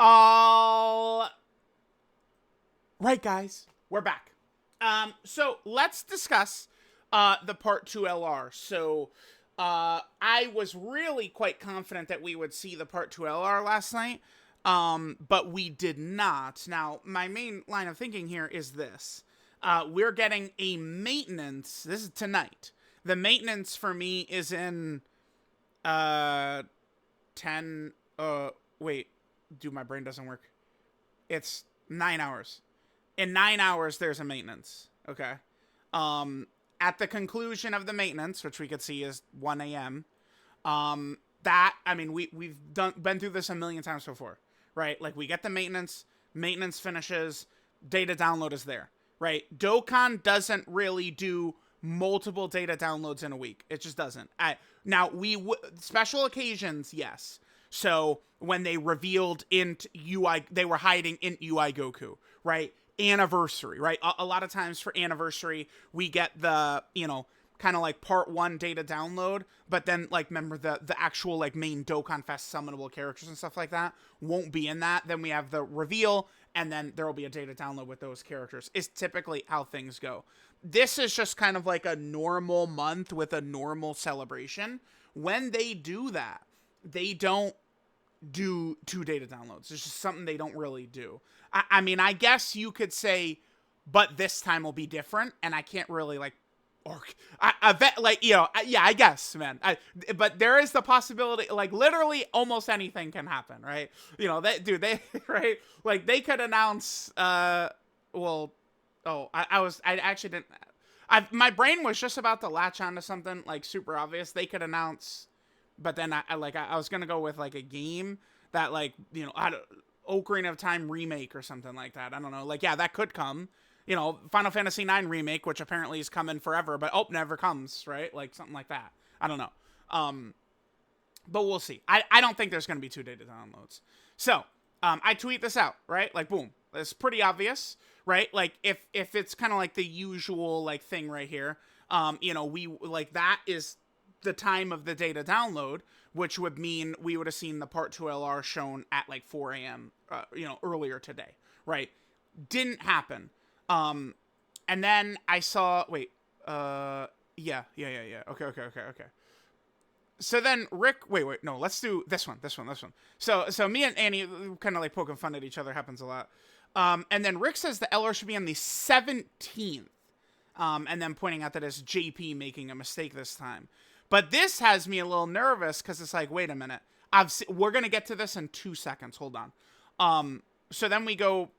All right, guys, we're back. So let's discuss the Part 2 LR. So I was really quite confident that we would see the Part 2 LR last night, but we did not. Now, my main line of thinking here is this. We're getting a maintenance. This is tonight. The maintenance for me is in uh 10 wait, my brain doesn't work. It's 9 hours. In 9 hours there's a maintenance. Okay. At the conclusion of the maintenance, which we could see is 1 a.m. That, I mean, we've been through this a million times before, right? Like, we get the maintenance finishes, data download is there, right? Dokkan doesn't really do multiple data downloads in a week. It just doesn't. Now, special occasions, yes. So when they revealed int UI, they were hiding int UI Goku, right? Anniversary, right? A lot of times for anniversary, we get the, kind of like part 1 data download, but then, like, remember the actual, like, main Dokkan Fest summonable characters and stuff like that won't be in that. Then we have the reveal, and then there will be a data download with those characters. Is typically how things go. This is just kind of like a normal month with a normal celebration. When they do that, they don't do 2 data downloads. It's just something they don't really do. I mean, I guess you could say, but this time will be different, and I can't really, like, or I bet, like, yeah, I guess, man. But there is the possibility, like, literally almost anything can happen, right? They right, like, they could announce, I actually didn't. My brain was just about to latch onto something like super obvious. They could announce, but then I was gonna go with like a game that, like, Ocarina of Time remake or something like that. I don't know. Like, yeah, that could come. Final Fantasy IX remake, which apparently is coming forever, but never comes, right? Like, something like that. I don't know. But we'll see. I don't think there's going to be 2 data downloads. So, I tweet this out, right? Like, boom. It's pretty obvious, right? Like, if it's kind of like the usual, like, thing right here, we, like, that is the time of the data download, which would mean we would have seen the Part 2 LR shown at, like, 4 a.m., earlier today, right? Didn't happen. And then I saw, yeah. Okay. So then Rick, no, let's do this one. So me and Annie kind of like poking fun at each other, happens a lot. And then Rick says the LR should be on the 17th. And then pointing out that it's JP making a mistake this time. But this has me a little nervous because it's like, wait a minute. We're going to get to this in 2 seconds. Hold on. So then we go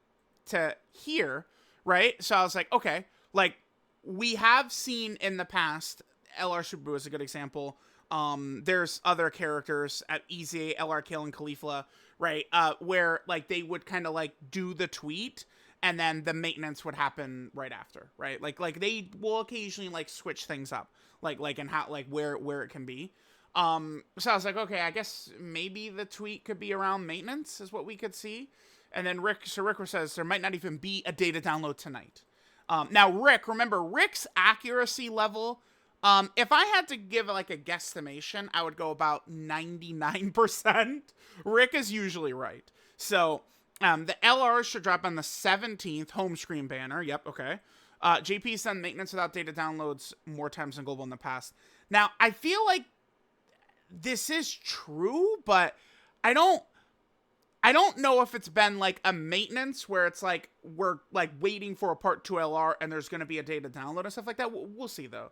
to here, right? So I was like, okay, like, we have seen in the past, LR Shibu is a good example. There's other characters at EZA, LR Kale, and Caulifla, right? Where, like, they would kind of, like, do the tweet, and then the maintenance would happen right after, right? Like they will occasionally, like, switch things up, like and how, like, where it can be. So I was like, okay, I guess maybe the tweet could be around maintenance is what we could see. And then Rick says there might not even be a data download tonight. Now, remember, Rick's accuracy level, if I had to give, like, a guesstimation, I would go about 99%. Rick is usually right. So, the LR should drop on the 17th, home screen banner. Yep, okay. JP's done maintenance without data downloads more times than global in the past. Now, I feel like this is true, but I don't know if it's been, like, a maintenance where it's like we're, like, waiting for a Part 2 LR and there's going to be a data download and stuff like that. We'll see, though.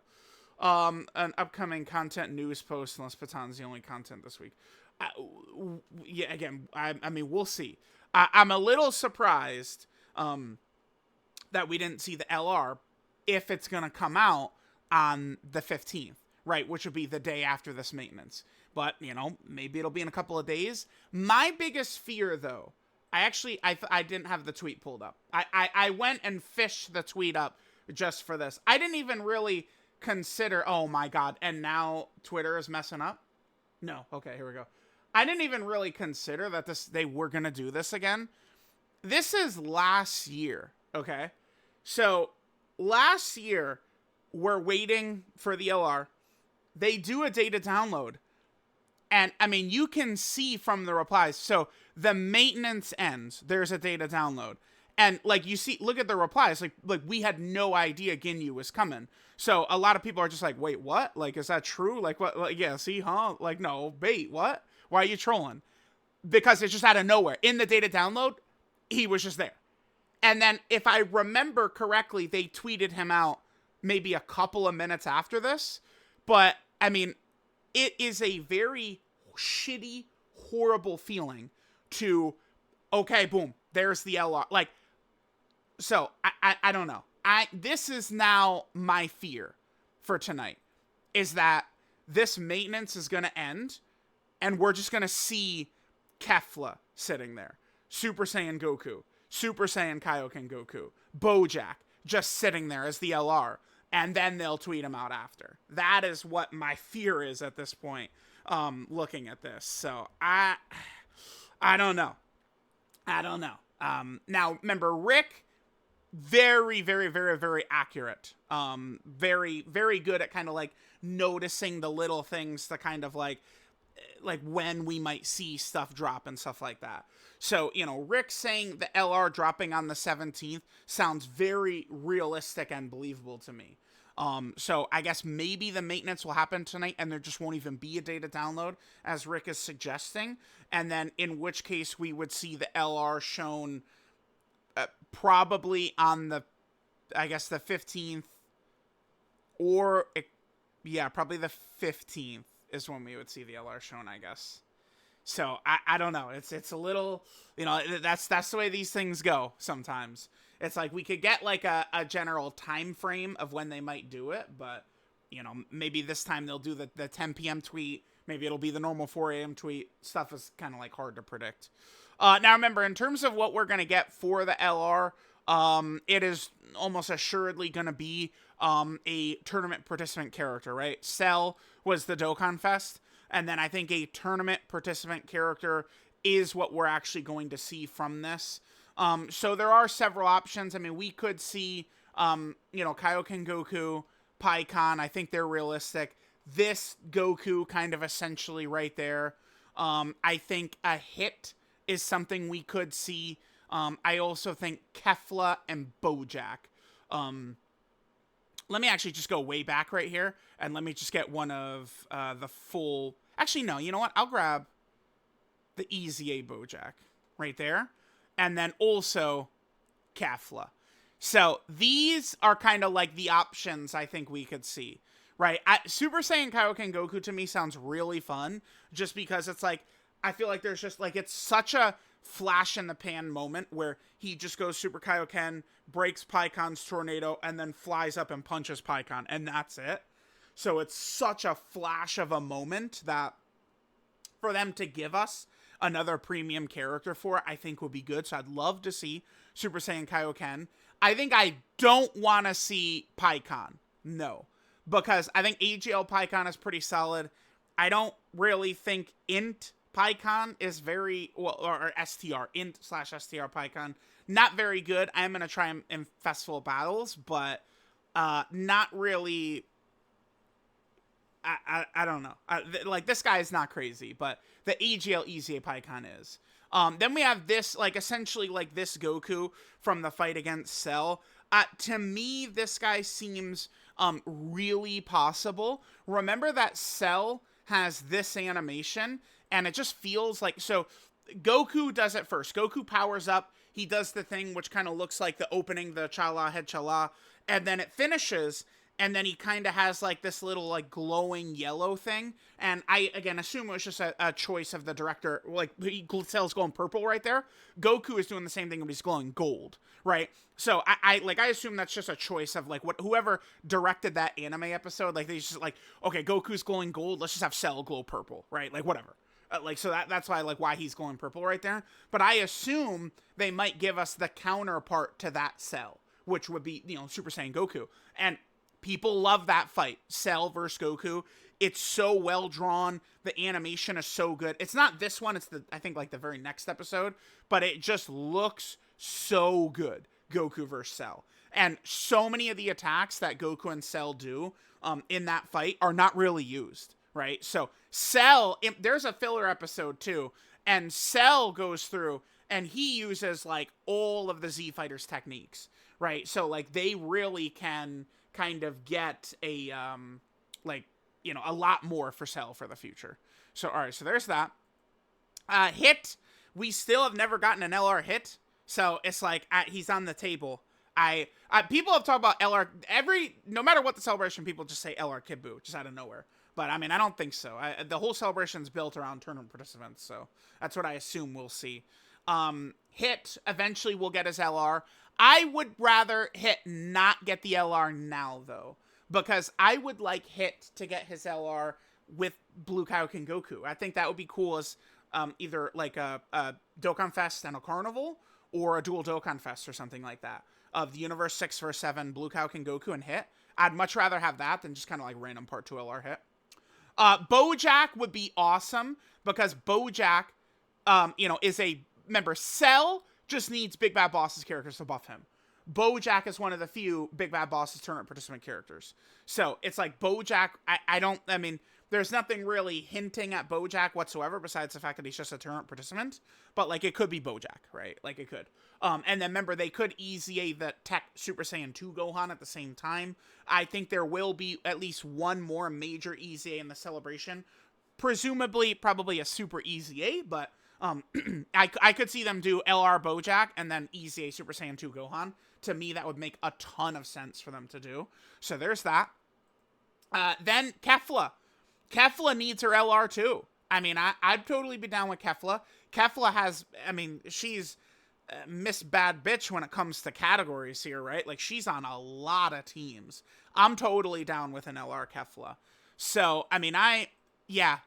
An upcoming content news post, unless Patan's the only content this week. Yeah, again, I mean, we'll see. I'm a little surprised that we didn't see the LR if it's going to come out on the 15th, right? Which would be the day after this maintenance. But, maybe it'll be in a couple of days. My biggest fear, though, I didn't have the tweet pulled up. I went and fished the tweet up just for this. I didn't even really consider, oh my God, and now Twitter is messing up? No, okay, here we go. I didn't even really consider that they were going to do this again. This is last year, okay? So, last year, we're waiting for the LR. They do a data download. And I mean, you can see from the replies. So the maintenance ends. There's a data download. And like you see, look at the replies. Like we had no idea Ginyu was coming. So a lot of people are just like, wait, what? Like, is that true? Like, what? Like, yeah, see, huh? Like, no, bait, what? Why are you trolling? Because it's just out of nowhere. In the data download, he was just there. And then if I remember correctly, they tweeted him out maybe a couple of minutes after this. But I mean, it is a very shitty, horrible feeling to, okay, boom, there's the LR. Like, so I don't know. This is now my fear for tonight, is that this maintenance is going to end and we're just going to see Kefla sitting there. Super Saiyan Goku, Super Saiyan Kaioken Goku, Bojack just sitting there as the LR, and then they'll tweet him out after. That is what my fear is at this point, looking at this. So I don't know. Now remember, Rick, very, very, very, very accurate. Very, very good at kind of like noticing the little things to kind of like when we might see stuff drop and stuff like that. So, you know, Rick saying the LR dropping on the 17th sounds very realistic and believable to me. So I guess maybe the maintenance will happen tonight and there just won't even be a data download, as Rick is suggesting. And then in which case we would see the LR shown probably on the, I guess, the 15th, or, probably the 15th is when we would see the LR shown, I guess. So I don't know. It's a little, you know, that's the way these things go sometimes. It's like we could get like a general time frame of when they might do it, but you know, maybe this time they'll do the 10 p.m. tweet. Maybe it'll be the normal 4 a.m. tweet. Stuff is kind of like hard to predict. Now remember, in terms of what we're going to get for the LR, it is almost assuredly going to be a tournament participant character, right? Cell was the Dokkan Fest, and then I think a tournament participant character is what we're actually going to see from this. So there are several options. I mean, we could see, you know, Kaioken Goku, Pikkon. I think they're realistic. This Goku kind of essentially right there. I think a hit is something we could see. I also think Kefla and Bojack. Let me actually just go way back right here, and let me just get one of the full... Actually, no, you know what? I'll grab the EZA Bojack right there, and then also Kefla. So these are kind of like the options I think we could see, right? Super Saiyan Kaioken Goku to me sounds really fun, just because it's like, I feel like there's just like, it's such a flash in the pan moment where he just goes Super Kaioken, breaks Pikkon's tornado, and then flies up and punches Pikkon, and that's it. So it's such a flash of a moment that for them to give us another premium character for, I think would be good. So I'd love to see Super Saiyan Kaioken. I think I don't want to see Pikkon. No. Because I think AGL Pikkon is pretty solid. I don't really think Int Pikkon is very, well, or STR, Int/STR Pikkon, not very good. I am going to try him in Festival Battles, but not really... I don't know. Like, this guy is not crazy, but the AGL EZA Pikkon is. Then we have this, like, essentially, like, this Goku from the fight against Cell. To me, this guy seems really possible. Remember that Cell has this animation, and it just feels like... So, Goku does it first. Goku powers up. He does the thing which kind of looks like the opening, the Chala Head Chala, and then it finishes... And then he kind of has, like, this little, like, glowing yellow thing. And I, again, assume it was just a choice of the director. Like, Cell's glowing purple right there. Goku is doing the same thing, but he's glowing gold, right? So, I assume that's just a choice of, like, whoever directed that anime episode. Like, they just, like, okay, Goku's glowing gold. Let's just have Cell glow purple, right? Like, whatever. So that's why, like, why he's glowing purple right there. But I assume they might give us the counterpart to that Cell, which would be, you know, Super Saiyan Goku. And... people love that fight, Cell versus Goku. It's so well drawn. The animation is so good. It's not this one. It's I think, like, the very next episode. But it just looks so good, Goku versus Cell. And so many of the attacks that Goku and Cell do in that fight are not really used, right? So Cell, there's a filler episode too, and Cell goes through and he uses like all of the Z Fighters techniques, right? So like they really can kind of get a like, you know, a lot more for Cell for the future. So all right, so there's that. Hit, we still have never gotten an LR hit, so it's like he's on the table. People have talked about LR no matter what the celebration, people just say LR Kid Buu just out of nowhere. But I mean, I don't think so. The whole celebration's built around tournament participants, so that's what I assume we'll see. Hit eventually will get his LR. I would rather Hit not get the LR now though, because I would like Hit to get his LR with Blue Kaioken Goku. I think that would be cool as either like a Dokkan Fest and a Carnival, or a dual Dokkan Fest or something like that, of the Universe 6vs7 Blue Kaioken Goku and Hit. I'd much rather have that than just kind of like random Part 2 LR Hit. Bojack would be awesome, because Bojack, you know, is a member. Cell just needs Big Bad Boss's characters to buff him. Bojack is one of the few Big Bad Boss's tournament participant characters. So it's like Bojack, I mean, there's nothing really hinting at Bojack whatsoever besides the fact that he's just a tournament participant. But like it could be Bojack, right? Like it could. And then remember, they could EZA the Tech Super Saiyan 2 Gohan at the same time. I think there will be at least one more major EZA in the celebration. Presumably, probably a Super EZA, but I could see them do LR Bojack and then EZA Super Saiyan 2 Gohan. To me, that would make a ton of sense for them to do. So there's that. Then Kefla. Kefla needs her LR too. I mean, I'd totally be down with Kefla. Kefla has, I mean, she's Miss Bad Bitch when it comes to categories here, right? Like, she's on a lot of teams. I'm totally down with an LR Kefla. So, I mean,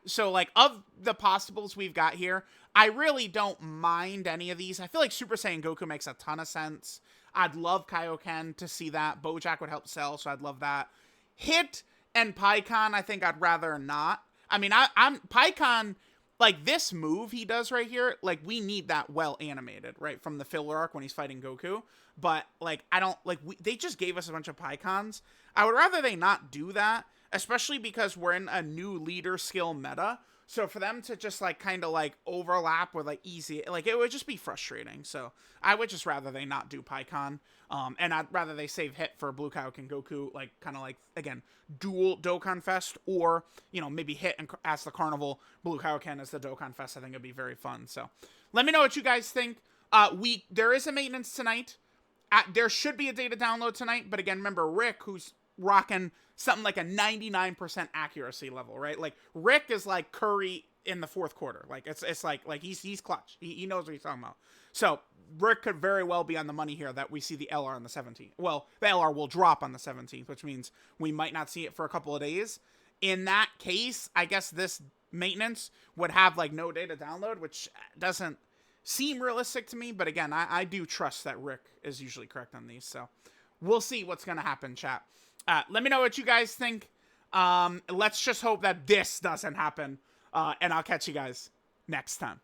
so, like, of the possibles we've got here, I really don't mind any of these. I feel like Super Saiyan Goku makes a ton of sense. I'd love Kaioken to see that. Bojack would help Cell, so I'd love that. Hit and Pikkon, I think I'd rather not. I mean, I'm Pikkon, like, this move he does right here, like, we need that well animated, right, from the filler arc when he's fighting Goku. But, like, I don't, like, they just gave us a bunch of Pikkons. I would rather they not do that, especially because we're in a new leader skill meta. So for them to just, like, kind of, like, overlap with, like, easy, like, it would just be frustrating. So I would just rather they not do Pikkon. And I'd rather they save Hit for Blue Kaioken Goku, like, kind of like, again, dual Dokkan Fest, or, you know, maybe Hit and as the Carnival, Blue Kaioken as the Dokkan Fest. I think it'd be very fun. So let me know what you guys think. There is a maintenance tonight. There should be a data download tonight, but again, remember Rick, who's rocking something like a 99% accuracy level, right? Like, Rick is like Curry in the fourth quarter. Like, it's like he's clutch. He knows what he's talking about. So Rick could very well be on the money here that we see the LR on the 17th. Well, the LR will drop on the 17th, which means we might not see it for a couple of days. In that case, I guess this maintenance would have, like, no data download, which doesn't seem realistic to me. But again, I do trust that Rick is usually correct on these. So we'll see what's going to happen, chat. Let me know what you guys think. Let's just hope that this doesn't happen. And I'll catch you guys next time.